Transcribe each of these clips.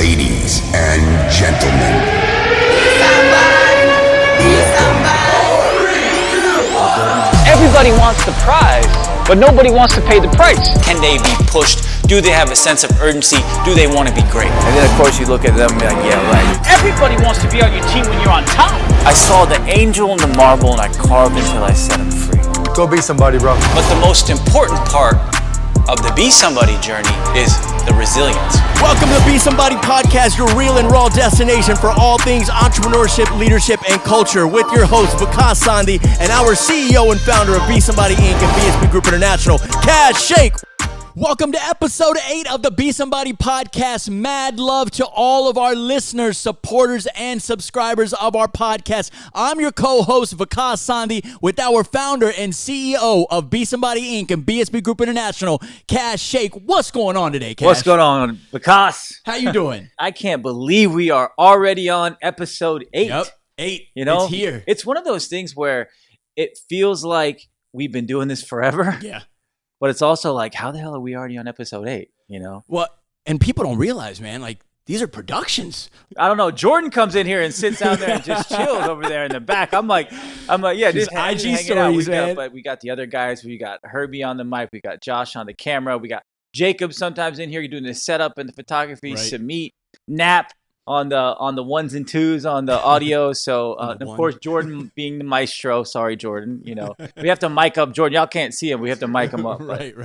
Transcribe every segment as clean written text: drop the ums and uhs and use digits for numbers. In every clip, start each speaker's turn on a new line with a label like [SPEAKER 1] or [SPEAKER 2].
[SPEAKER 1] Ladies and gentlemen,
[SPEAKER 2] everybody wants the prize, but nobody wants to pay the price.
[SPEAKER 3] Can they be pushed? Do they have a sense of urgency? Do they want to be great?
[SPEAKER 4] And then, of course, you look at them and be like, yeah, right.
[SPEAKER 2] Everybody wants to be on your team when you're on top.
[SPEAKER 3] I saw the angel and the marble, and I carved until I set him free.
[SPEAKER 5] Go be somebody, bro.
[SPEAKER 3] But the most important part of the Be Somebody journey is the resilience.
[SPEAKER 6] Welcome to the Be Somebody Podcast, your real and raw destination for all things entrepreneurship, leadership, and culture, with your host, Kash Shaikh, and our CEO and founder of Be Somebody Inc. and BSB Group International, Kash Shaikh. Welcome to episode 8 of the Be Somebody Podcast. Mad love to all of our listeners, supporters, and subscribers of our podcast. I'm your co-host, Kash Shaikh, with our founder and CEO of Be Somebody Inc. and BSB Group International, Kash Shaikh. What's going on today, Kash?
[SPEAKER 4] What's going on, Kash?
[SPEAKER 6] How you doing?
[SPEAKER 4] I can't believe we are already on episode 8.
[SPEAKER 6] Yep, 8.
[SPEAKER 4] You know,
[SPEAKER 6] it's here.
[SPEAKER 4] It's one of those things where it feels like we've been doing this forever.
[SPEAKER 6] Yeah.
[SPEAKER 4] But it's also like, how the hell are we already on episode 8? You know?
[SPEAKER 6] Well, and people don't realize, man, like, these are productions.
[SPEAKER 4] I don't know. Jordan comes in here and sits down there and just chills over there in the back. I'm like, yeah,
[SPEAKER 6] just IG stories, man.
[SPEAKER 4] But we got the other guys. We got Herbie on the mic. We got Josh on the camera. We got Jacob sometimes in here doing the setup and the photography.
[SPEAKER 6] Right.
[SPEAKER 4] Samit, Nap on the ones and twos on the audio. So of course, Jordan being the maestro. Sorry, Jordan. You know, we have to mic up Jordan. Y'all can't see him. We have to mic him up.
[SPEAKER 6] Right.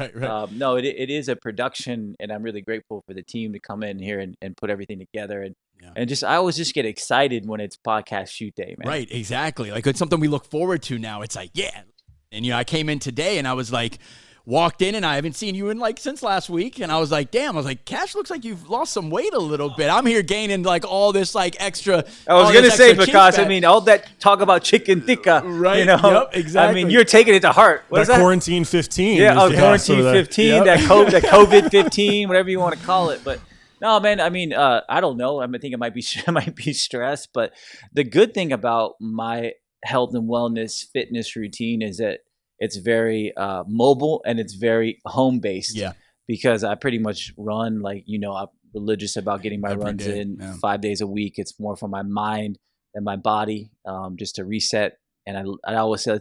[SPEAKER 4] No, it is a production, and I'm really grateful for the team to come in here and put everything together. And just I always just get excited when it's podcast shoot day, man.
[SPEAKER 6] Right, exactly. Like, it's something we look forward to now. It's like, yeah. And you know, I came in today and I was like, walked in and I haven't seen you in like since last week, and I was like, damn, Kash, looks like you've lost some weight a little bit. I'm here gaining like all this like extra.
[SPEAKER 4] I was gonna say, because I mean, all that talk about chicken tikka,
[SPEAKER 6] right?
[SPEAKER 4] You know,
[SPEAKER 6] yep, exactly.
[SPEAKER 4] I mean, you're taking it to heart. What is that?
[SPEAKER 5] Quarantine 15.
[SPEAKER 4] Yeah, quarantine 15,
[SPEAKER 5] yep.
[SPEAKER 4] that COVID 15, whatever you want to call it. But no, man, I mean, I don't know. I think it might be stress, but the good thing about my health and wellness fitness routine is that it's very mobile and it's very home-based.
[SPEAKER 6] Yeah.
[SPEAKER 4] Because I pretty much run, like, you know, I'm religious about getting my runs in 5 days a week. It's more for my mind and my body, just to reset. And I always said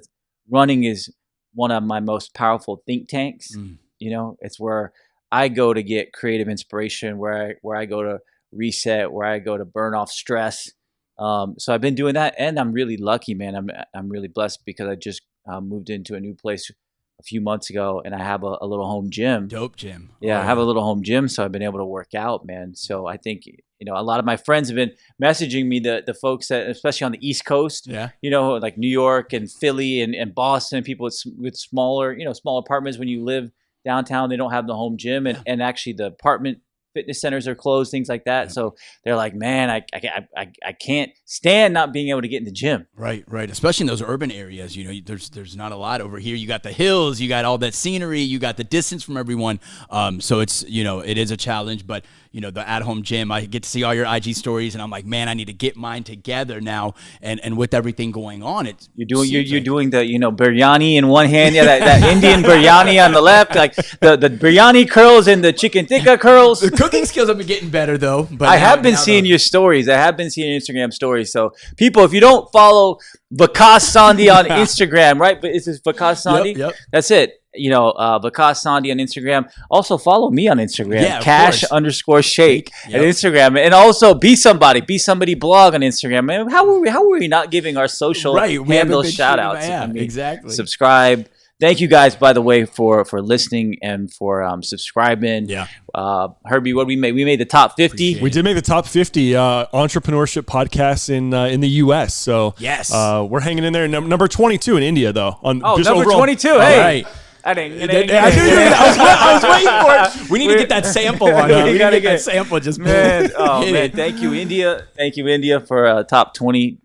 [SPEAKER 4] running is one of my most powerful think tanks. You know, it's where I go to get creative inspiration, where I go to reset, where I go to burn off stress. So I've been doing that, and I'm really lucky, man. I'm really blessed because I just moved into a new place a few months ago, and I have a little home gym.
[SPEAKER 6] Dope gym.
[SPEAKER 4] Yeah, I have a little home gym, so I've been able to work out, man. So I think, you know, a lot of my friends have been messaging me, the folks that, especially on the East Coast, you know, like New York and Philly and Boston, people with smaller, you know, small apartments. When you live downtown, they don't have the home gym, and actually the apartment fitness centers are closed, things like that. So they're like, man, I can't stand not being able to get in the gym.
[SPEAKER 6] Right. Especially in those urban areas, you know, there's not a lot over here. You got the hills, you got all that scenery, you got the distance from everyone. So it's, you know, it is a challenge, but you know, the at-home gym, I get to see all your IG stories, and I'm like, man, I need to get mine together now. And with everything going on, you're
[SPEAKER 4] doing the, you know, biryani in one hand, that Indian biryani on the left, like the biryani curls and the chicken tikka curls.
[SPEAKER 6] The cooking skills have been getting better though. But
[SPEAKER 4] I have been seeing your stories. I have been seeing your Instagram stories. So people, if you don't follow Kash Shaikh on Instagram, right? But is this Kash Shaikh?
[SPEAKER 6] Yep.
[SPEAKER 4] That's it. You know, Kash Shaikh on Instagram. Also follow me on Instagram,
[SPEAKER 6] yeah,
[SPEAKER 4] Kash_Shaikh
[SPEAKER 6] yep.
[SPEAKER 4] on Instagram, and also Be Somebody blog on Instagram. Man, how are we not giving our social handle shout outs?
[SPEAKER 6] Yeah, exactly.
[SPEAKER 4] Subscribe. Thank you guys, by the way, for listening and for subscribing.
[SPEAKER 6] Yeah.
[SPEAKER 4] Herbie, what we made? We made the top 50.
[SPEAKER 5] We did make the top 50 entrepreneurship podcasts in the U.S. So
[SPEAKER 6] yes,
[SPEAKER 5] we're hanging in there. Number 22 in India, though.
[SPEAKER 4] Number
[SPEAKER 5] overall.
[SPEAKER 4] 22. Hey.
[SPEAKER 6] Right.
[SPEAKER 4] I
[SPEAKER 6] was waiting for it. We need to get that sample on here. We gotta get that sample. Just
[SPEAKER 4] man. Oh man, thank you, India. Thank you, India, for top 22.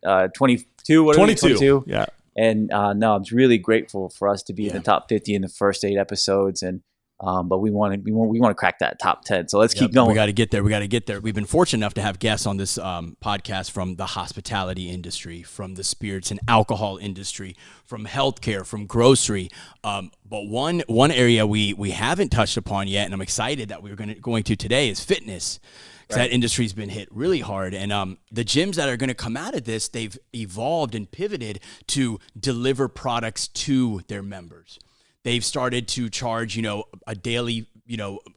[SPEAKER 4] What 22?
[SPEAKER 5] Yeah.
[SPEAKER 4] And no, I'm really grateful for us to be in the top 50 in the first 8 episodes, and but we want to crack that top 10. So let's keep going.
[SPEAKER 6] We got to get there. We've been fortunate enough to have guests on this podcast from the hospitality industry, from the spirits and alcohol industry, from healthcare, from grocery. But one area we haven't touched upon yet, and I'm excited that we're going to today, is fitness. because that industry's been hit really hard. And the gyms that are going to come out of this, they've evolved and pivoted to deliver products to their members. They've started to charge, a daily,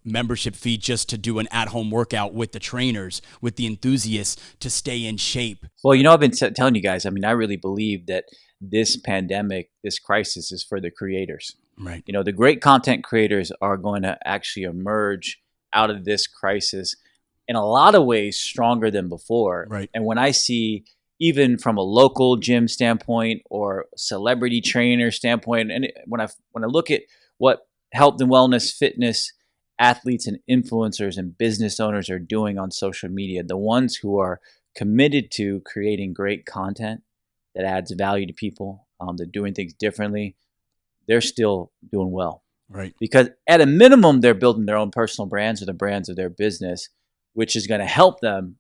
[SPEAKER 6] membership fee just to do an at-home workout with the trainers, with the enthusiasts to stay in shape.
[SPEAKER 4] Well, I've been telling you guys, I really believe that this pandemic, this crisis is for the creators.
[SPEAKER 6] Right.
[SPEAKER 4] The great content creators are going to actually emerge out of this crisis in a lot of ways stronger than before.
[SPEAKER 6] Right.
[SPEAKER 4] And when I see, even from a local gym standpoint or celebrity trainer standpoint, and when I look at what health and wellness, fitness athletes and influencers and business owners are doing on social media, the ones who are committed to creating great content that adds value to people, they're doing things differently, they're still doing well.
[SPEAKER 6] Right.
[SPEAKER 4] Because at a minimum, they're building their own personal brands or the brands of their business, which is going to help them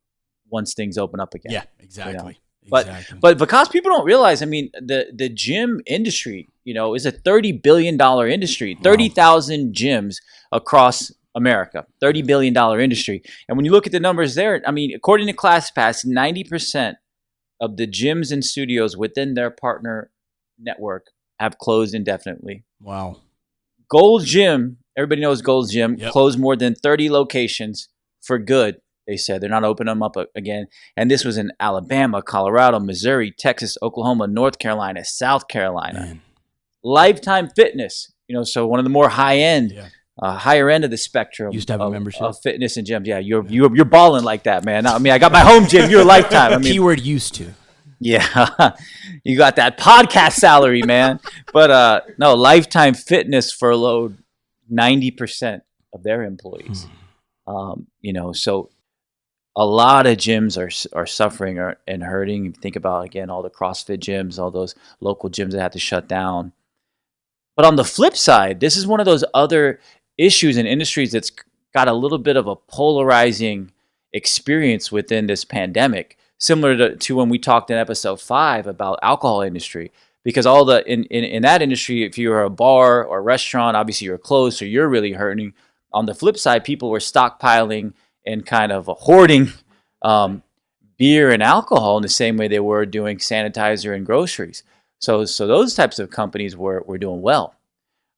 [SPEAKER 4] once things open up again.
[SPEAKER 6] Yeah, exactly.
[SPEAKER 4] But because people don't realize, the gym industry, is a $30 billion industry,
[SPEAKER 6] Wow.
[SPEAKER 4] 30,000 gyms across America, $30 billion industry. And when you look at the numbers there, according to ClassPass, 90% of the gyms and studios within their partner network have closed indefinitely.
[SPEAKER 6] Wow.
[SPEAKER 4] Gold's Gym, everybody knows Gold's Gym,
[SPEAKER 6] Yep.
[SPEAKER 4] closed more than 30 locations for good. They said they're not opening them up again. And this was in Alabama, Colorado, Missouri, Texas, Oklahoma, North Carolina, South Carolina.
[SPEAKER 6] Man.
[SPEAKER 4] Lifetime Fitness, so one of the more higher end of the spectrum.
[SPEAKER 6] Used to have a membership
[SPEAKER 4] of fitness and gyms. Yeah, you're balling like that, man. I got my home gym. You're Lifetime.
[SPEAKER 6] Keyword used to.
[SPEAKER 4] Yeah, you got that podcast salary, man. But no, Lifetime Fitness furloughed 90% of their employees. So a lot of gyms are suffering and hurting. You think about, again, all the CrossFit gyms, all those local gyms that had to shut down. But on the flip side, this is one of those other issues in industries that's got a little bit of a polarizing experience within this pandemic, similar to when we talked in episode 5 about alcohol industry. Because in that industry, if you're a bar or a restaurant, obviously you're closed, so you're really hurting. On the flip side, people were stockpiling and kind of hoarding beer and alcohol in the same way they were doing sanitizer and groceries. So those types of companies were doing well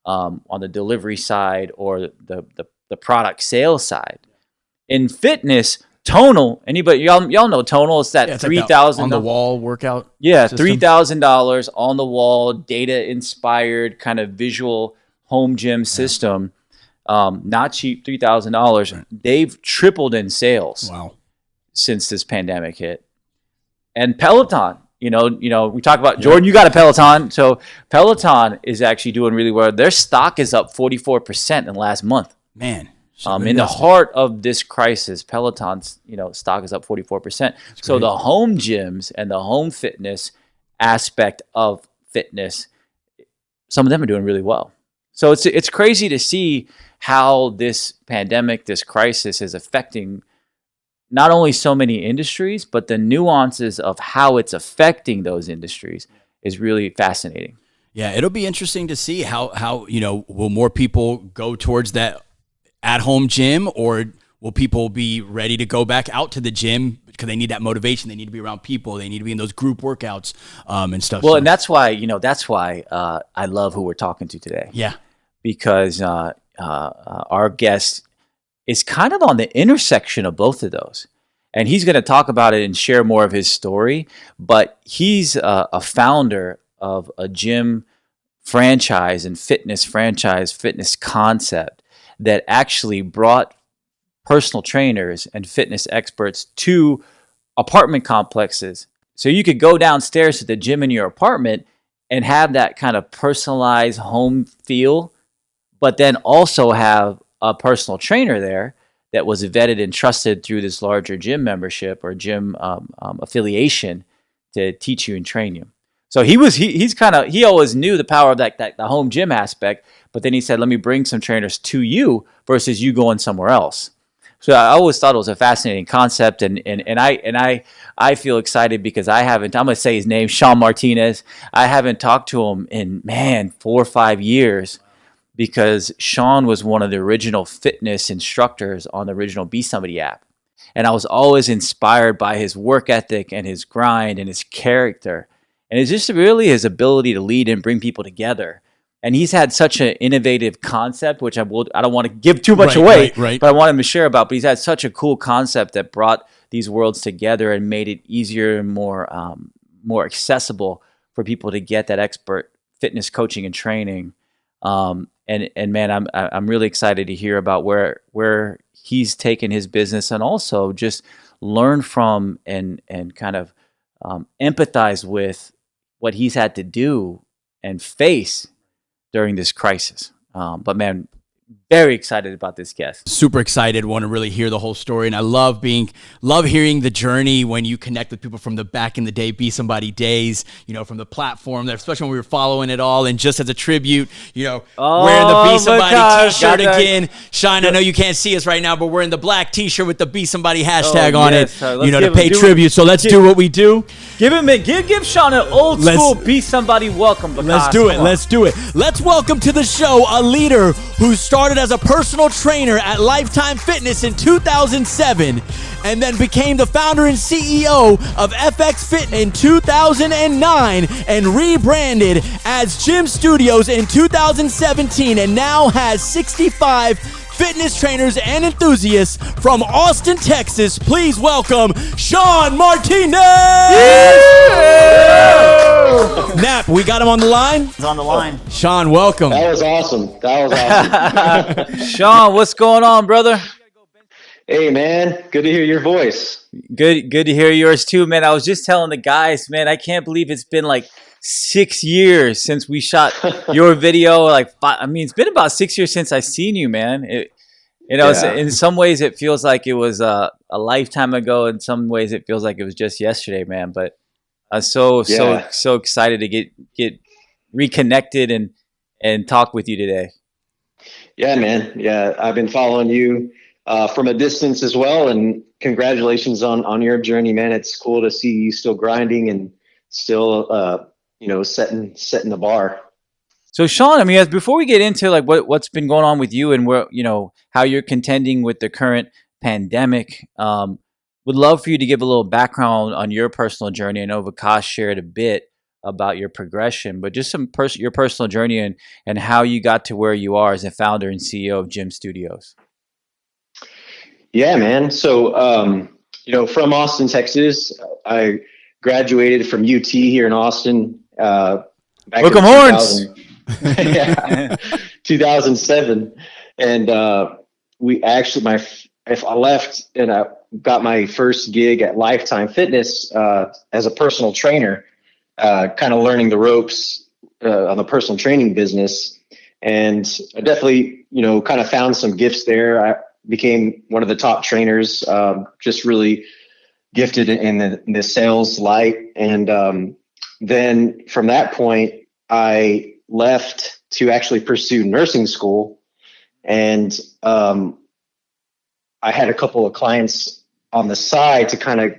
[SPEAKER 4] on the delivery side or the product sales side. In fitness, Tonal, anybody y'all know Tonal? It's that $3,000
[SPEAKER 6] on the wall workout.
[SPEAKER 4] Yeah, $3,000 on the wall, data inspired kind of visual home gym system. Not cheap, $3,000. Right. They've tripled in sales.
[SPEAKER 6] Wow.
[SPEAKER 4] Since this pandemic hit. And Peloton, we talk about Jordan, you got a Peloton. So Peloton is actually doing really well. Their stock is up 44% in the last month.
[SPEAKER 6] Man.
[SPEAKER 4] In the heart of this crisis, Peloton's, stock is up 44%. So the home gyms and the home fitness aspect of fitness, some of them are doing really well. So it's crazy to see how this pandemic, this crisis is affecting not only so many industries, but the nuances of how it's affecting those industries is really fascinating.
[SPEAKER 6] Yeah, it'll be interesting to see how will more people go towards that at-home gym, or will people be ready to go back out to the gym because they need that motivation? They need to be around people. They need to be in those group workouts and stuff.
[SPEAKER 4] Well, and that's why I love who we're talking to today.
[SPEAKER 6] Yeah,
[SPEAKER 4] because our guest is kind of on the intersection of both of those. And he's going to talk about it and share more of his story. But he's a founder of a gym franchise and fitness concept that actually brought personal trainers and fitness experts to apartment complexes. So you could go downstairs to the gym in your apartment and have that kind of personalized home feel, but then also have a personal trainer there that was vetted and trusted through this larger gym membership or gym affiliation to teach you and train you. So he always knew the power of the home gym aspect, but then he said, let me bring some trainers to you versus you going somewhere else. So I always thought it was a fascinating concept, and I feel excited because I'm going to say his name, Shawn Martinez. I haven't talked to him in 4 or 5 years because Shawn was one of the original fitness instructors on the original Besomebody app. And I was always inspired by his work ethic and his grind and his character. And it's just really his ability to lead and bring people together. And he's had such an innovative concept, which I don't want to give too much away, but I want him to share about. But he's had such a cool concept that brought these worlds together and made it easier and more accessible for people to get that expert fitness coaching and training. And man, I'm really excited to hear about where he's taken his business, and also just learn from and kind of empathize with what he's had to do and face during this crisis. But man, very excited about this guest.
[SPEAKER 6] Super excited. Want to really hear the whole story. And I love hearing the journey when you connect with people from the back in the day, Be Somebody days, from the platform there, especially when we were following it all. And just as a tribute, wearing the Be Somebody t-shirt again. Shine, I know you can't see us right now, but we're in the black t-shirt with the Be Somebody hashtag on it, to pay tribute. So let's do what we do.
[SPEAKER 4] Give Shawn an old school Be Somebody welcome.
[SPEAKER 6] Let's do it. Let's welcome to the show a leader who started as a personal trainer at Lifetime Fitness in 2007 and then became the founder and CEO of FX Fit in 2009 and rebranded as Gym Studios in 2017, and now has 65 fitness trainers and enthusiasts from Austin, Texas. Please welcome Shawn Martinez! Nap, we got him on the line?
[SPEAKER 7] He's on the line.
[SPEAKER 6] Shawn, welcome.
[SPEAKER 7] That was awesome.
[SPEAKER 4] Shawn, what's going on, brother?
[SPEAKER 7] Hey, man. Good to hear your voice.
[SPEAKER 4] Good to hear yours too, man. I was just telling the guys, man, I can't believe it's been like 6 years since we shot your video. It's been about 6 years since I seen you, man. In some ways it feels like it was a lifetime ago. In some ways it feels like it was just yesterday, man. But I'm so excited to get reconnected and talk with you today.
[SPEAKER 7] Yeah, man. Yeah, I've been following you from a distance as well, and congratulations on your journey, man. It's cool to see you still grinding and still setting the bar.
[SPEAKER 4] So Shawn, before we get into like what's been going on with you and where how you're contending with the current pandemic, would love for you to give a little background on your personal journey. I know Kash shared a bit about your progression, but just your personal journey and how you got to where you are as a founder and CEO of Gym Studios.
[SPEAKER 7] Yeah, man. So from Austin, Texas, I graduated from UT here in Austin. Back
[SPEAKER 4] Welcome
[SPEAKER 7] in
[SPEAKER 4] Horns.
[SPEAKER 7] 2007, and I left and I got my first gig at Lifetime Fitness as a personal trainer, kind of learning the ropes on the personal training business, and I definitely kind of found some gifts there. I became one of the top trainers, just really gifted in the sales light, and then from that point, I left to actually pursue nursing school. And I had a couple of clients on the side to kind of,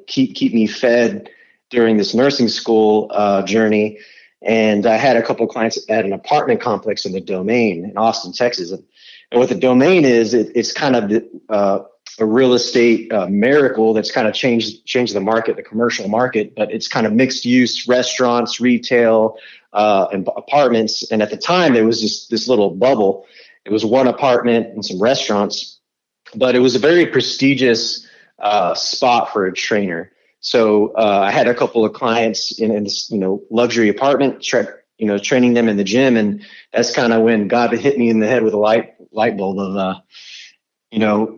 [SPEAKER 7] keep me fed during this nursing school journey. And I had a couple of clients at an apartment complex in the Domain in Austin, Texas. And what the Domain is, it's kind of a real estate miracle that's kind of changed the market, the commercial market, but it's kind of mixed use restaurants, retail, and apartments. And at the time, there was just this little bubble. It was one apartment and some restaurants, but it was a very prestigious spot for a trainer. So I had a couple of clients in this, luxury apartment, training them in the gym, and that's kind of when God hit me in the head with a light bulb of,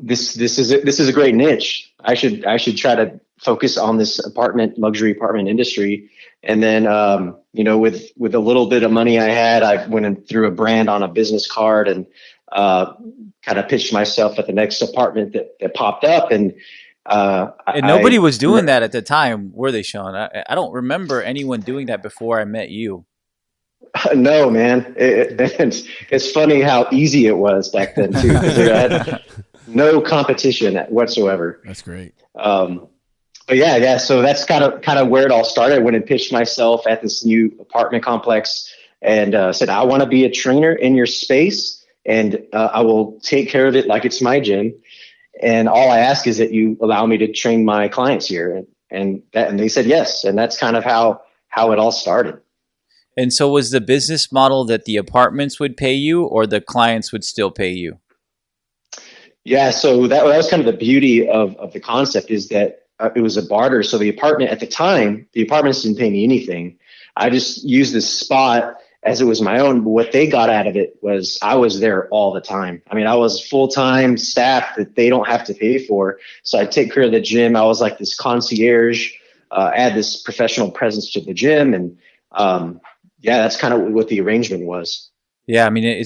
[SPEAKER 7] this is a great niche. I should try to focus on this luxury apartment industry. And then, with a little bit of money I had, I went and threw a brand on a business card and kind of pitched myself at the next apartment that popped up. And
[SPEAKER 4] nobody was doing that at the time, were they, Shawn? I don't remember anyone doing that before I met you.
[SPEAKER 7] No, man. It's funny how easy it was back then too. I had no competition whatsoever.
[SPEAKER 6] That's great.
[SPEAKER 7] But yeah. So that's kind of where it all started. I went and pitched myself at this new apartment complex and said, I want to be a trainer in your space, and I will take care of it like it's my gym. And all I ask is that you allow me to train my clients here. And they said yes. And that's kind of how it all started.
[SPEAKER 4] And so was the business model that the apartments would pay you or the clients would still pay you?
[SPEAKER 7] Yeah, so that was kind of the beauty of the concept, is that it was a barter. So the apartment at the time, the apartments didn't pay me anything. I just used this spot as it was my own. But what they got out of it was I was there all the time. I mean, I was full-time staff that they don't have to pay for. So I take care of the gym. I was like this concierge, add this professional presence to the gym. And yeah, that's kind of what the arrangement was.
[SPEAKER 4] Yeah, I mean,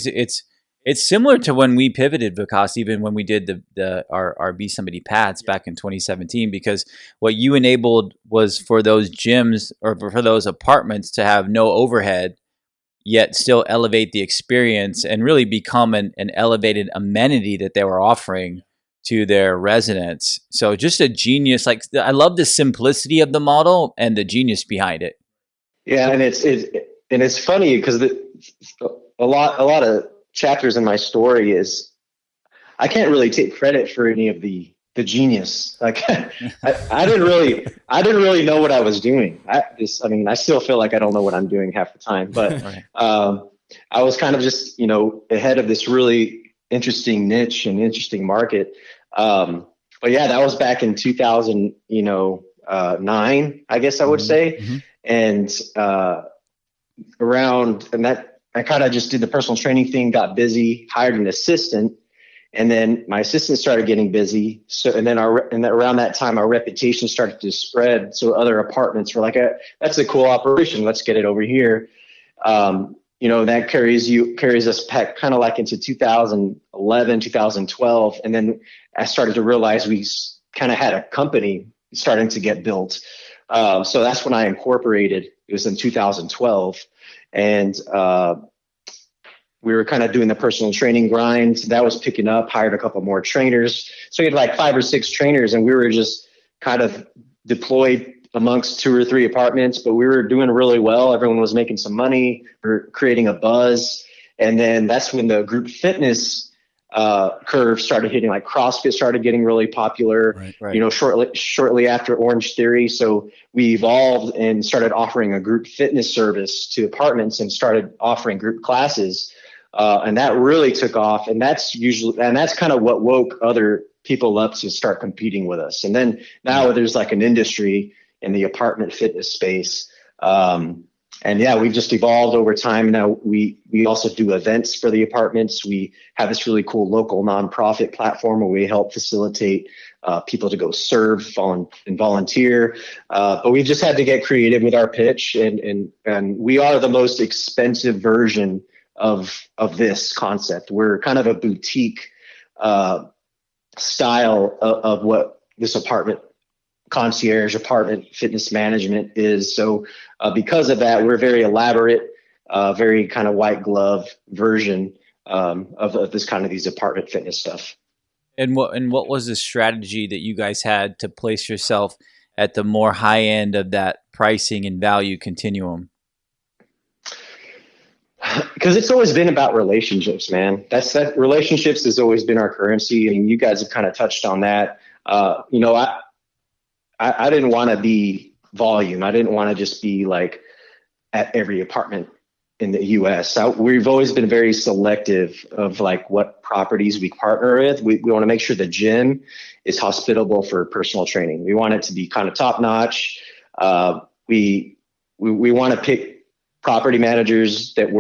[SPEAKER 4] it's similar to when we pivoted, Vikas, even when we did our Be Somebody Pats back in 2017, because what you enabled was for those gyms or for those apartments to have no overhead, yet still elevate the experience and really become an elevated amenity that they were offering to their residents. So just a genius. Like, I love the simplicity of the model and the genius behind it.
[SPEAKER 7] Yeah, and it's funny because a lot of chapters in my story is I can't really take credit for any of the genius. Like I didn't really know what I was doing. I still feel like I don't know what I'm doing half the time, but
[SPEAKER 4] Right.
[SPEAKER 7] I was kind of just, ahead of this really interesting niche and interesting market. But yeah, that was back in 2009, I guess I would say.
[SPEAKER 4] Mm-hmm.
[SPEAKER 7] And I kind of just did the personal training thing, got busy, hired an assistant, and then my assistant started getting busy. So, and then around that time, our reputation started to spread. So other apartments were like, "That's a cool operation. Let's get it over here." That carries us back kind of like into 2011, 2012, and then I started to realize we kind of had a company starting to get built. So that's when I incorporated. It was in 2012. And we were kind of doing the personal training grind. That was picking up, hired a couple more trainers. So we had like 5 or 6 trainers, and we were just kind of deployed amongst 2 or 3 apartments, but we were doing really well. Everyone was making some money. We were creating a buzz. And then that's when the group fitness curve started hitting. Like CrossFit started getting really popular,
[SPEAKER 4] Right.
[SPEAKER 7] shortly after Orange Theory. So we evolved and started offering a group fitness service to apartments and started offering group classes. And that really took off. And that's kind of what woke other people up to start competing with us. And then now there's like an industry in the apartment fitness space. And yeah, we've just evolved over time. Now we also do events for the apartments. We have this really cool local nonprofit platform where we help facilitate people to go serve and volunteer. But we've just had to get creative with our pitch, and we are the most expensive version of this concept. We're kind of a boutique style of what this apartment fitness management is. So because of that, we're very elaborate, very kind of white glove version of this kind of these apartment fitness stuff.
[SPEAKER 4] And what was the strategy that you guys had to place yourself at the more high end of that pricing and value continuum?
[SPEAKER 7] Because it's always been about relationships, man. Relationships has always been our currency. I mean, you guys have kind of touched on that. I didn't want to be volume. I didn't want to just be like at every apartment in the U.S. We've always been very selective of like what properties we partner with. We want to make sure the gym is hospitable for personal training. We want it to be kind of top notch. We want to pick property managers that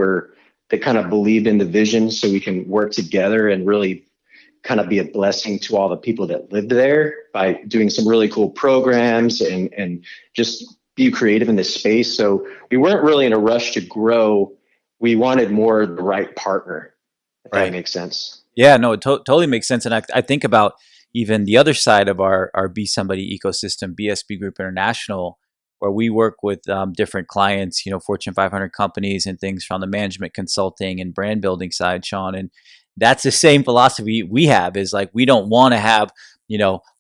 [SPEAKER 7] kind of believed in the vision, so we can work together and really kind of be a blessing to all the people that lived there by doing some really cool programs and just be creative in this space. So we weren't really in a rush to grow. We wanted more the right partner, if that makes sense.
[SPEAKER 4] Yeah, no, it totally makes sense. And I think about even the other side of our Be Somebody ecosystem, BSB Group International, where we work with different clients, Fortune 500 companies and things from the management consulting and brand building side, Shawn. And that's the same philosophy we have, is like, we don't want to have,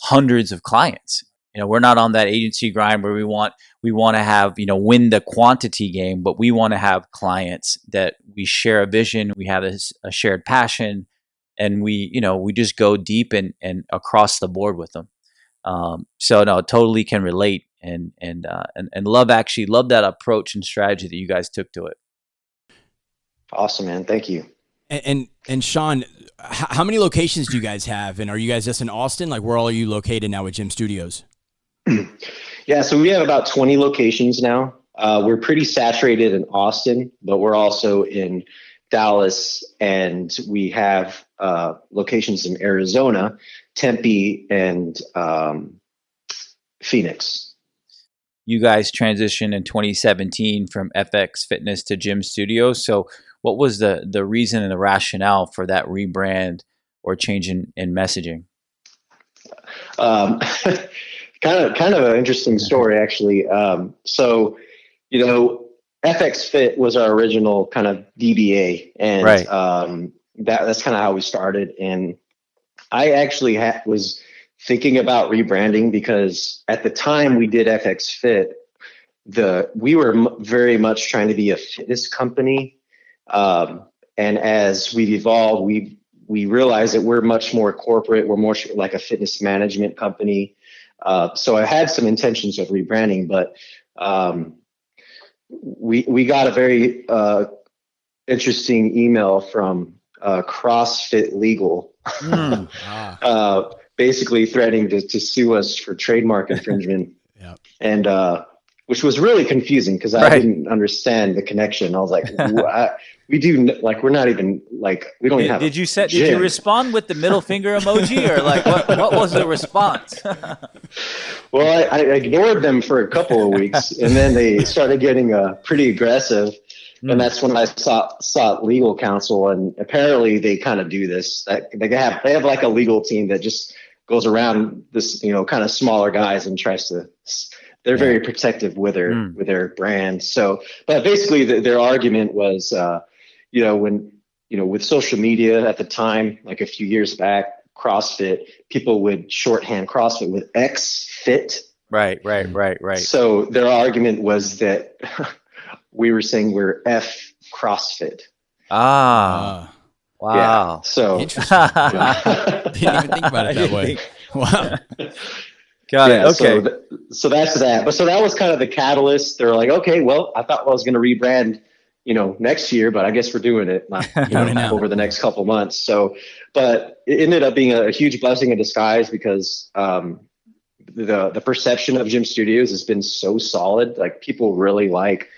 [SPEAKER 4] hundreds of clients. We're not on that agency grind where we want to have, win the quantity game, but we want to have clients that we share a vision, we have a shared passion, and we just go deep and across the board with them. So no, totally can relate, and love that approach and strategy that you guys took to it.
[SPEAKER 7] Awesome, man. Thank you.
[SPEAKER 6] And Shawn, how many locations do you guys have? And are you guys just in Austin? Like, where all are you located now with Gym Studios?
[SPEAKER 7] Yeah, so we have about 20 locations now. We're pretty saturated in Austin, but we're also in Dallas, and we have locations in Arizona, Tempe, and Phoenix.
[SPEAKER 4] You guys transitioned in 2017 from FX Fitness to Gym Studios. So what was the reason and the rationale for that rebrand or change in messaging?
[SPEAKER 7] Kind of an interesting story, actually. So, FX Fit was our original kind of DBA, and
[SPEAKER 4] right.
[SPEAKER 7] That's kind of how we started. And I actually was thinking about rebranding because at the time we did FX Fit, we were very much trying to be a fitness company. And as we've evolved, we realized that we're much more corporate. We're more like a fitness management company. So I had some intentions of rebranding, but we got a very interesting email from CrossFit Legal, basically threatening to sue us for trademark infringement.
[SPEAKER 6] Yep.
[SPEAKER 7] And which was really confusing because I didn't understand the connection. I was like, we do, like, we're not even, like, we don't even have
[SPEAKER 4] Did you respond with the middle finger emoji, or like what was the response?
[SPEAKER 7] Well, I ignored them for a couple of weeks, and then they started getting pretty aggressive. And that's when I sought legal counsel, and apparently they kind of do this. They have like a legal team that just goes around this, kind of smaller guys and tries to. They're very protective with their brand. So, but basically their argument was, with social media at the time, like a few years back, CrossFit, people would shorthand CrossFit with X Fit.
[SPEAKER 4] Right.
[SPEAKER 7] So their argument was that we were saying we're F CrossFit.
[SPEAKER 4] Wow.
[SPEAKER 7] Yeah, so
[SPEAKER 6] interesting. Didn't even think about it that way. Wow.
[SPEAKER 4] Got it. Okay.
[SPEAKER 7] So that's that. But so that was kind of the catalyst. They're like, okay, well, I thought I was going to rebrand, next year, but I guess we're doing it over the next couple months. So, but it ended up being a huge blessing in disguise because the perception of Gym Studios has been so solid. Like, people really like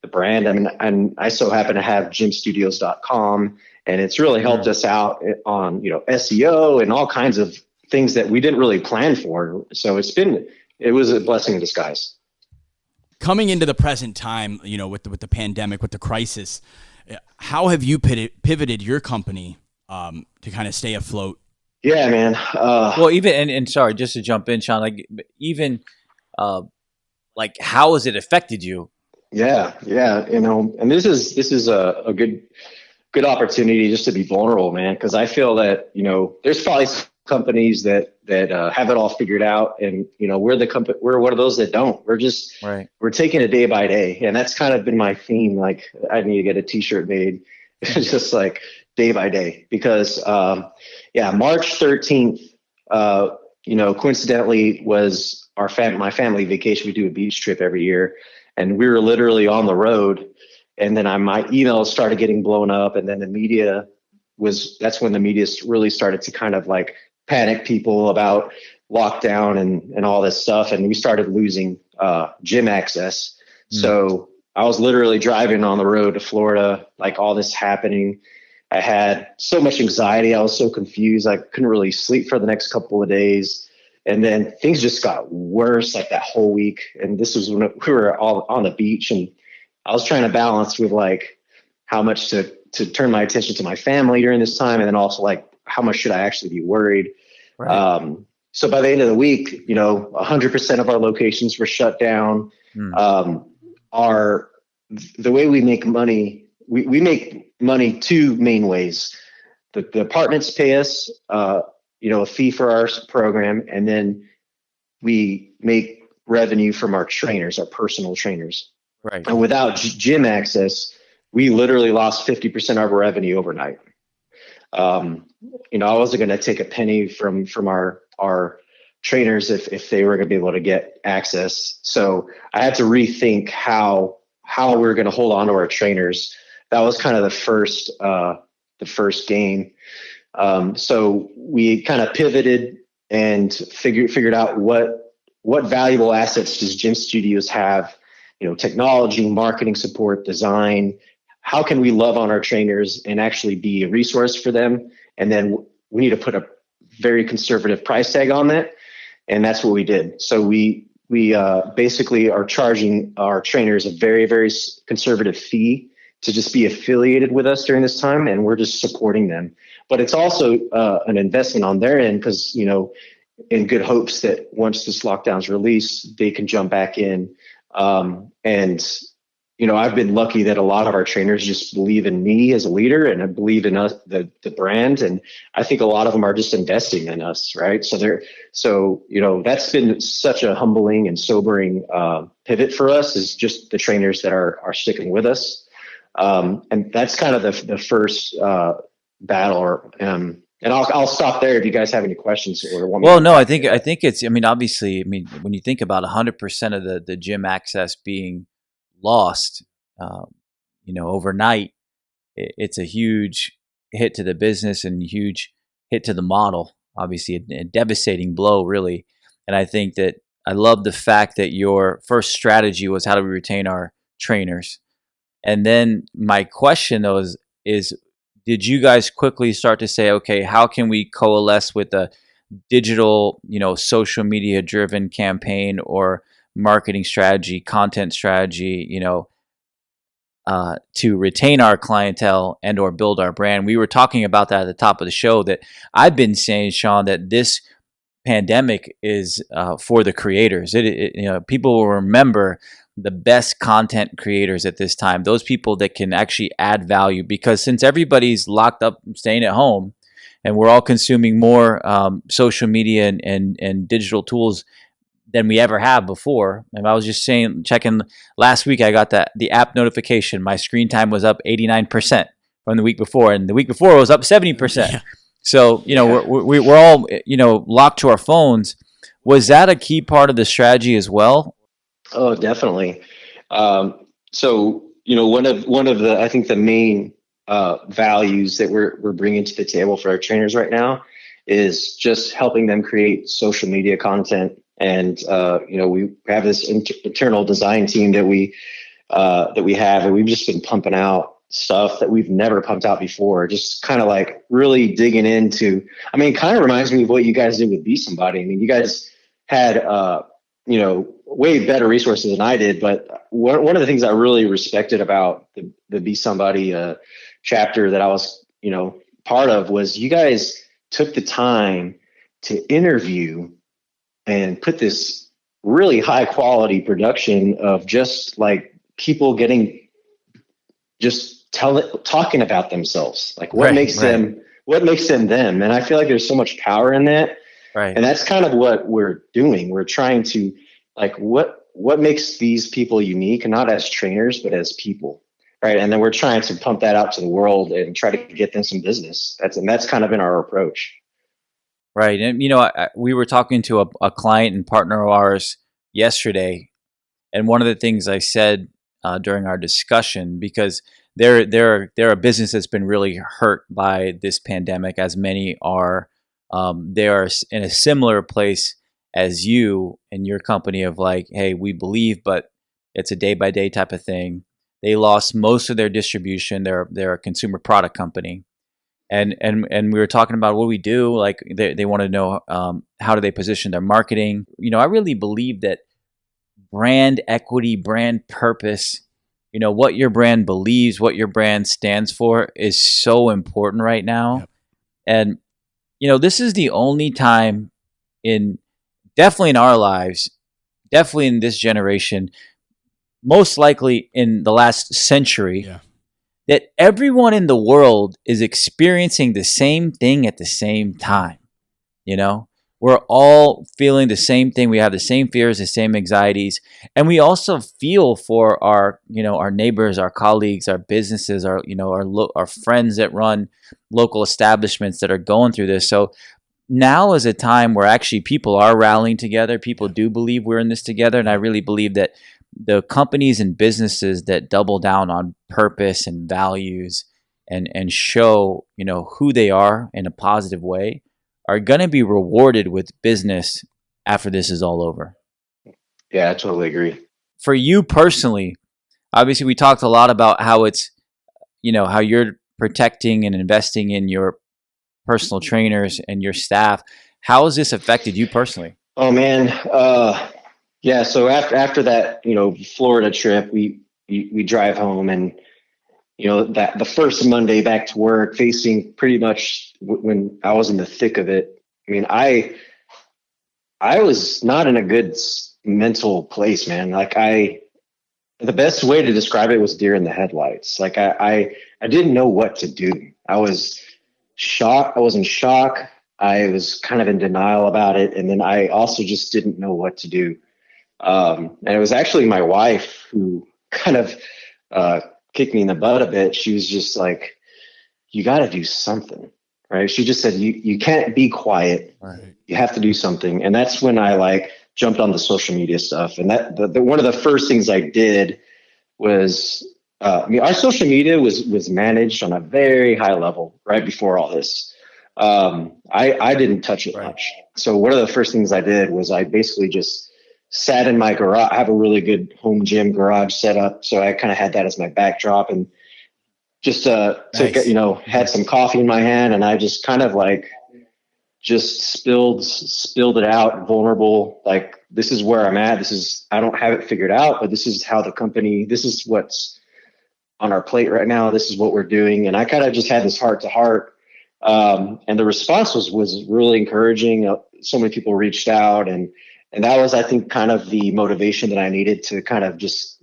[SPEAKER 7] the brand. I mean, and I so happen to have gymstudios.com, and it's really helped us out on, SEO and all kinds of things that we didn't really plan for. So it was a blessing in disguise.
[SPEAKER 6] Coming into the present time, with the pandemic, with the crisis, how have you pivoted your company to kind of stay afloat?
[SPEAKER 7] Yeah, man.
[SPEAKER 4] Well, even and sorry, just to jump in, Shawn. Like, even like, how has it affected you?
[SPEAKER 7] Yeah. And this is a good opportunity just to be vulnerable, man. Because I feel that there's probably companies that have it all figured out, and we're one of those that don't. We're taking it day by day, and that's kind of been my theme. Like, I need to get a t-shirt made. It's just like day by day, because March 13th coincidentally was my family vacation. We do a beach trip every year, and we were literally on the road, and then my emails started getting blown up, and then that's when the media really started to kind of like panic people about lockdown and all this stuff. And we started losing gym access. So I was literally driving on the road to Florida, like, all this happening. I had so much anxiety. I was so confused. I couldn't really sleep for the next couple of days. And then things just got worse, like, that whole week. And this was when we were all on the beach, and I was trying to balance with, like, how much to turn my attention to my family during this time. And then also, like, how much should I actually be worried? Right. So by the end of the week, 100% of our locations were shut down. The way we make money, we make money two main ways. The apartments pay us, a fee for our program. And then we make revenue from our trainers, our personal trainers.
[SPEAKER 4] Right.
[SPEAKER 7] And without gym access, we literally lost 50% of our revenue overnight. I wasn't going to take a penny from our trainers if they were going to be able to get access. So I had to rethink how we were going to hold on to our trainers. That was kind of the first game. So we kind of pivoted and figured out what valuable assets does Gym Studios have, technology, marketing support, design. How can we love on our trainers and actually be a resource for them? And then we need to put a very conservative price tag on that. And that's what we did. So we basically are charging our trainers a very, very conservative fee to just be affiliated with us during this time. And we're just supporting them. But it's also an investment on their end because, in good hopes that once this lockdown's released, they can jump back in. I've been lucky that a lot of our trainers just believe in me as a leader and I believe in us, the brand. And I think a lot of them are just investing in us. Right. So that's been such a humbling and sobering pivot for us, is just the trainers that are sticking with us. And that's kind of the first battle. And I'll stop there if you guys have any questions or want me.
[SPEAKER 4] Well, no, I think it's, obviously, when you think about 100% of the gym access being lost, overnight, it's a huge hit to the business and huge hit to the model, obviously a devastating blow, really. And I think that I love the fact that your first strategy was how do we retain our trainers? And then my question though is did you guys quickly start to say, okay, how can we coalesce with a digital, social media driven campaign or marketing strategy, content strategy, to retain our clientele and or build our brand? We were talking about that at the top of the show, that I've been saying, Shawn, that this pandemic is for the creators. People will remember the best content creators at this time, those people that can actually add value, because since everybody's locked up staying at home and we're all consuming more social media and digital tools than we ever have before. And I was just checking last week, I got the app notification. My screen time was up 89% from the week before, and the week before it was up 70%. Yeah. So, we're all, locked to our phones. Was that a key part of the strategy as well?
[SPEAKER 7] Oh, definitely. So, one of the, I think the main values that we're bringing to the table for our trainers right now is just helping them create social media content. And, we have this internal design team that we have, and we've just been pumping out stuff that we've never pumped out before. Just kind of like really digging into, kind of reminds me of what you guys did with Be Somebody. You guys had, way better resources than I did. But one of the things I really respected about the Be Somebody chapter that I was, part of was you guys took the time to interview and put this really high quality production of just like people talking about themselves, like what makes them them. And I feel like there's so much power in that.
[SPEAKER 4] Right.
[SPEAKER 7] And that's kind of what we're doing. We're trying to like, what makes these people unique, and not as trainers, but as people. Right. And then we're trying to pump that out to the world and try to get them some business. That's kind of been our approach.
[SPEAKER 4] Right. And, we were talking to a client and partner of ours yesterday. And one of the things I said during our discussion, because they're a business that's been really hurt by this pandemic, as many are. They are in a similar place as you and your company of like, hey, we believe, but it's a day by day type of thing. They lost most of their distribution. They're a consumer product company. And we were talking about what we do. Like they want to know how do they position their marketing. I really believe that brand equity, brand purpose, what your brand believes, what your brand stands for is so important right now. Yep. And this is the only time definitely in our lives, definitely in this generation, most likely in the last century. Yeah. That everyone in the world is experiencing the same thing at the same time. we're all feeling the same thing. We have the same fears, the same anxieties, and we also feel for our, our neighbors, our colleagues, our businesses, our friends that run local establishments that are going through this. So now is a time where actually people are rallying together. People do believe we're in this together, and I really believe that the companies and businesses that double down on purpose and values and show, who they are in a positive way are going to be rewarded with business after this is all over.
[SPEAKER 7] Yeah, I totally agree.
[SPEAKER 4] For you personally, obviously we talked a lot about how it's, how you're protecting and investing in your personal trainers and your staff. How has this affected you personally?
[SPEAKER 7] Oh man. Yeah. So after that, Florida trip, we drive home, and, that the first Monday back to work, facing pretty much when I was in the thick of it. I mean, I was not in a good mental place, man. Like the best way to describe it was deer in the headlights. Like I didn't know what to do. I was shocked. I was in shock. I was kind of in denial about it. And then I also just didn't know what to do. And it was actually my wife who kind of, kicked me in the butt a bit. She was just like, you got to do something, right? She just said, you can't be quiet. Right. You have to do something. And that's when I jumped on the social media stuff. And that one of the first things I did was, our social media was managed on a very high level right before all this. I didn't touch it much. So one of the first things I did was I basically just sat in my garage. I have a really good home gym garage set up, so I kind of had that as my backdrop, and just nice. Had some coffee in my hand, and I just kind of just spilled it out, vulnerable. Like, this is where I'm at. I don't have it figured out, but this is how this is what's on our plate right now. This is what we're doing. And I kind of just had this heart to heart. And the response was really encouraging. So many people reached out, and that was, I think, kind of the motivation that I needed to kind of just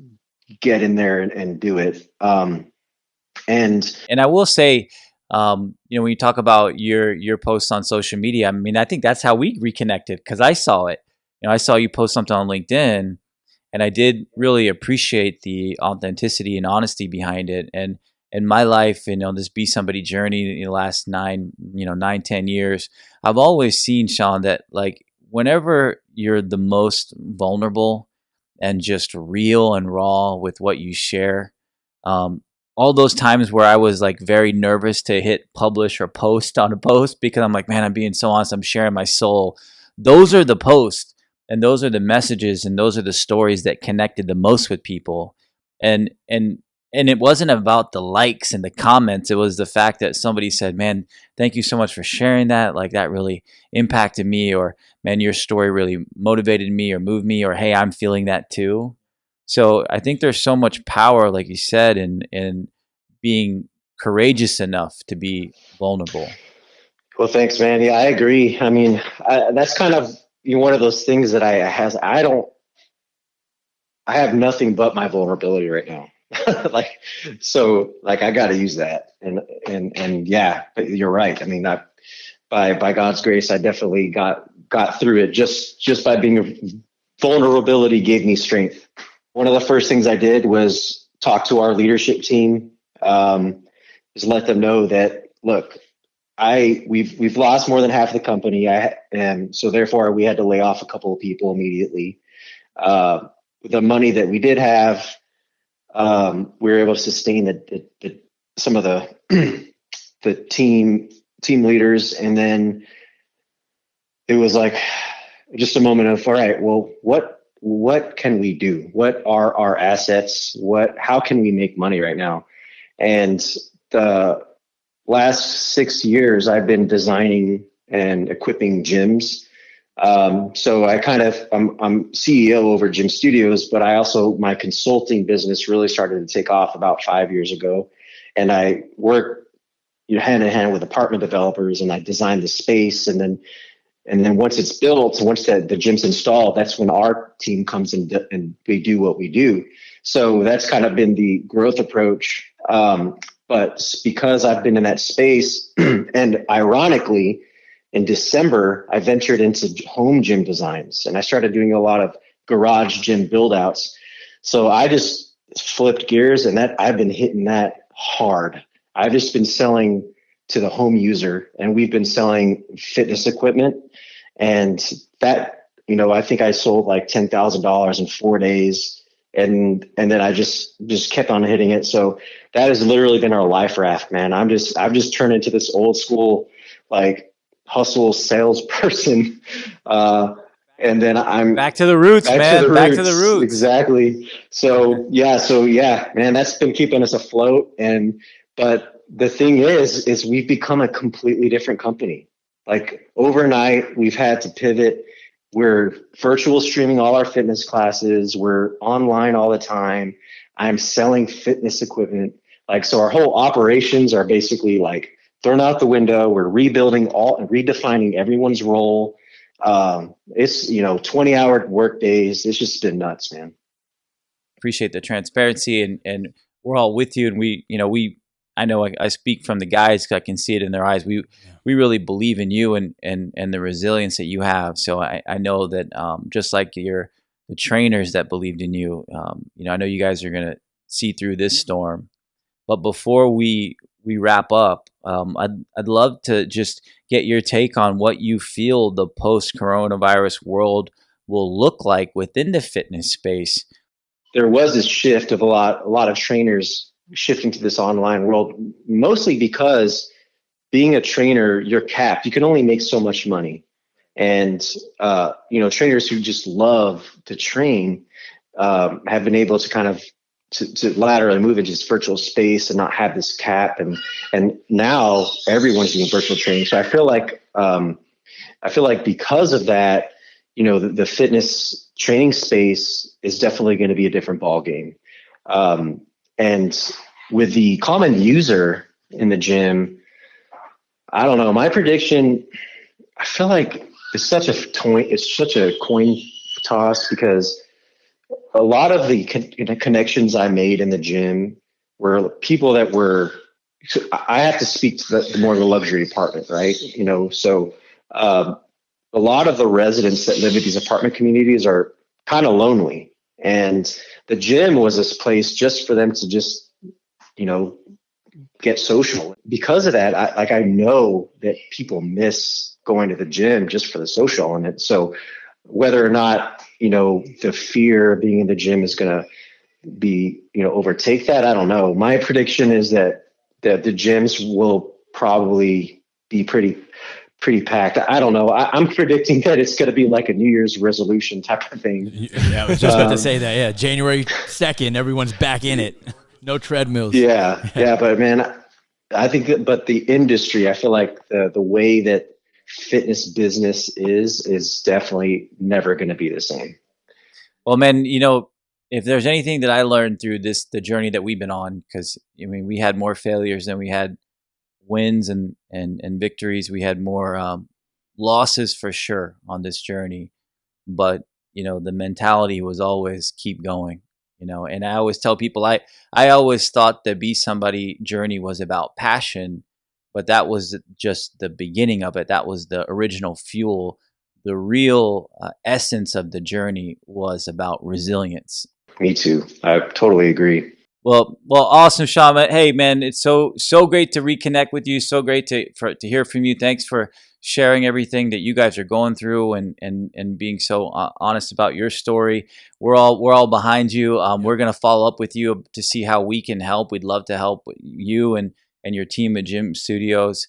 [SPEAKER 7] get in there and do it. And
[SPEAKER 4] I will say, when you talk about your posts on social media, I mean, I think that's how we reconnected, because I saw it. I saw you post something on LinkedIn, and I did really appreciate the authenticity and honesty behind it. And in my life, this Be Somebody journey in the last 9-10 years, I've always seen, Shawn, that whenever you're the most vulnerable and just real and raw with what you share, all those times where I was very nervous to hit publish or post on a post, because I'm like, man, I'm being so honest, I'm sharing my soul. Those are the posts, and those are the messages, and those are the stories that connected the most with people. And it wasn't about the likes and the comments. It was the fact that somebody said, man, thank you so much for sharing that. That really impacted me, or man, your story really motivated me or moved me, or hey, I'm feeling that too. So I think there's so much power, like you said, in being courageous enough to be vulnerable.
[SPEAKER 7] Well, thanks, man. Yeah, I agree. I mean, that's kind of one of those things that I have nothing but my vulnerability right now. I got to use that. And yeah, you're right. I mean, by God's grace, I definitely got through it just by being vulnerability gave me strength. One of the first things I did was talk to our leadership team, just let them know that, look, we've lost more than half the company. And so therefore we had to lay off a couple of people immediately. The money that we did have, we were able to sustain some of the team leaders. And then it was just a moment of, all right, well, what can we do? What are our assets? How can we make money right now? And the last 6 years I've been designing and equipping gyms. So I'm CEO over Gym Studios, but my consulting business really started to take off about 5 years ago. And I work hand in hand with apartment developers, and I design the space. And then once it's built, once the gym's installed, that's when our team comes in and we do what we do. So that's kind of been the growth approach. But because I've been in that space, and ironically, in December, I ventured into home gym designs, and I started doing a lot of garage gym build outs. So I just flipped gears, and that I've been hitting that hard. I've just been selling to the home user, and we've been selling fitness equipment, and that, I think I sold like $10,000 in 4 days. And then I just kept on hitting it. So that has literally been our life raft, man. I've just turned into this old school, like, hustle salesperson. And then I'm
[SPEAKER 4] back to the roots, man. Back to the roots.
[SPEAKER 7] Exactly. So yeah, man, that's been keeping us afloat. But the thing is we've become a completely different company. Like, overnight, we've had to pivot. We're virtual streaming all our fitness classes. We're online all the time. I'm selling fitness equipment. Like, so our whole operations are basically like thrown out the window. We're redefining everyone's role. It's 20-hour work days. It's just been nuts, man.
[SPEAKER 4] Appreciate the transparency, and we're all with you. And I know I speak from the guys, 'cause I can see it in their eyes. We really believe in you and the resilience that you have. So I know that just like the trainers that believed in you, I know you guys are going to see through this storm. But before we wrap up, I'd love to just get your take on what you feel the post-coronavirus world will look like within the fitness space.
[SPEAKER 7] There was this shift of a lot of trainers shifting to this online world, mostly because being a trainer, you're capped. You can only make so much money. And, trainers who just love to train have been able to kind of to laterally move into this virtual space and not have this cap. And now everyone's doing virtual training. So I feel like because of that, the fitness training space is definitely going to be a different ball game. And with the common user in the gym, I don't know. My prediction, I feel like it's such a coin toss, because a lot of the connections I made in the gym were people that were. I have to speak to the more of the luxury apartment, right? So a lot of the residents that live in these apartment communities are kind of lonely, and the gym was this place just for them to just, get social. Because of that, I know that people miss going to the gym just for the social element. So whether or not, the fear of being in the gym is going to be, overtake that, I don't know. My prediction is that the gyms will probably be pretty packed. I don't know. I'm predicting that it's going to be like a New Year's resolution type of thing.
[SPEAKER 6] Yeah, I was just about to say that. Yeah, January 2nd, everyone's back in it. No treadmills.
[SPEAKER 7] Yeah. But man, I think the industry, I feel like the way that fitness business is definitely never going to be the same.
[SPEAKER 4] Well, man, if there's anything that I learned through the journey that we've been on, because we had more failures than we had wins and victories. We had more losses for sure on this journey, but the mentality was always keep going. And I always tell people I always thought the Be Somebody journey was about passion, but that was just the beginning of it. That was the original fuel. The real essence of the journey was about resilience.
[SPEAKER 7] Me too. I totally agree.
[SPEAKER 4] Well, awesome, Shawn. Hey, man, it's so great to reconnect with you. So great to hear from you. Thanks for sharing everything that you guys are going through and being so honest about your story. We're all behind you. We're gonna follow up with you to see how we can help. We'd love to help you and your team at Gym Studios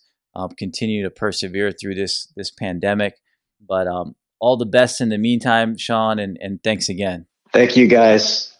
[SPEAKER 4] continue to persevere through this pandemic. But all the best in the meantime, Shawn, and thanks again.
[SPEAKER 7] Thank you, guys.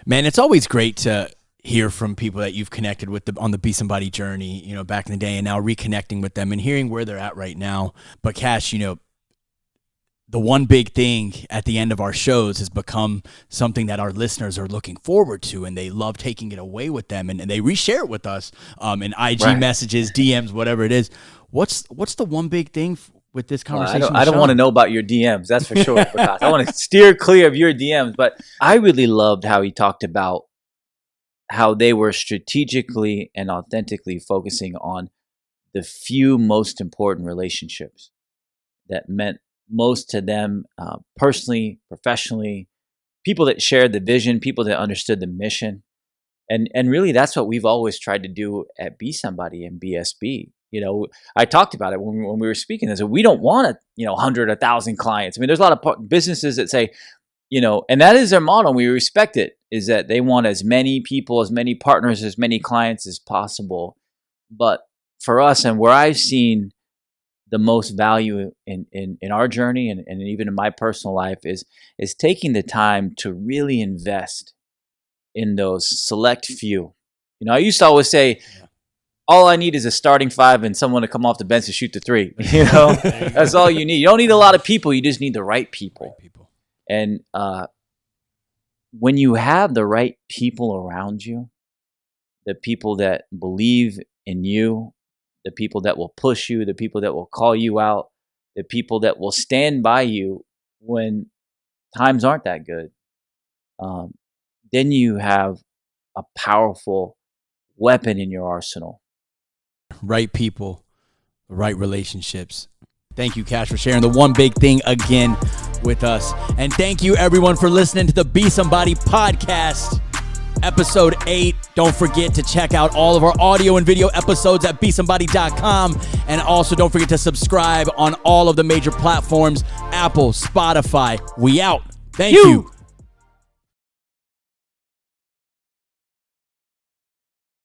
[SPEAKER 6] Man, it's always great to hear from people that you've connected with on the Be Somebody journey, back in the day, and now reconnecting with them and hearing where they're at right now. But Kash, the one big thing at the end of our shows has become something that our listeners are looking forward to, and they love taking it away with them, and they reshare it with us in IG messages, DMs, whatever it is. What's the one big thing with this conversation?
[SPEAKER 4] I don't want to know about your DMs, that's for sure. I want to steer clear of your DMs, but I really loved how he talked about how they were strategically and authentically focusing on the few most important relationships that meant most to them personally, professionally, people that shared the vision, people that understood the mission. And really, that's what we've always tried to do at Be Somebody and BSB. You know, I talked about it when we were speaking. Is that we don't want 100, 1,000 clients. I mean, there's a lot of businesses that say, and that is their model. And we respect it. Is that they want as many people, as many partners, as many clients as possible. But for us, and where I've seen the most value in our journey, and even in my personal life, is taking the time to really invest in those select few. I used to always say, all I need is a starting five and someone to come off the bench to shoot the three. That's all you need. You don't need a lot of people. You just need the right people. And when you have the right people around you, the people that believe in you, the people that will push you, the people that will call you out, the people that will stand by you when times aren't that good, then you have a powerful weapon in your arsenal.
[SPEAKER 6] Right people, right relationships. Thank you, Kash, for sharing the one big thing again with us. And thank you, everyone, for listening to the Be Somebody Podcast, episode 8. Don't forget to check out all of our audio and video episodes at besomebody.com. And also don't forget to subscribe on all of the major platforms, Apple, Spotify. We out. Thank you.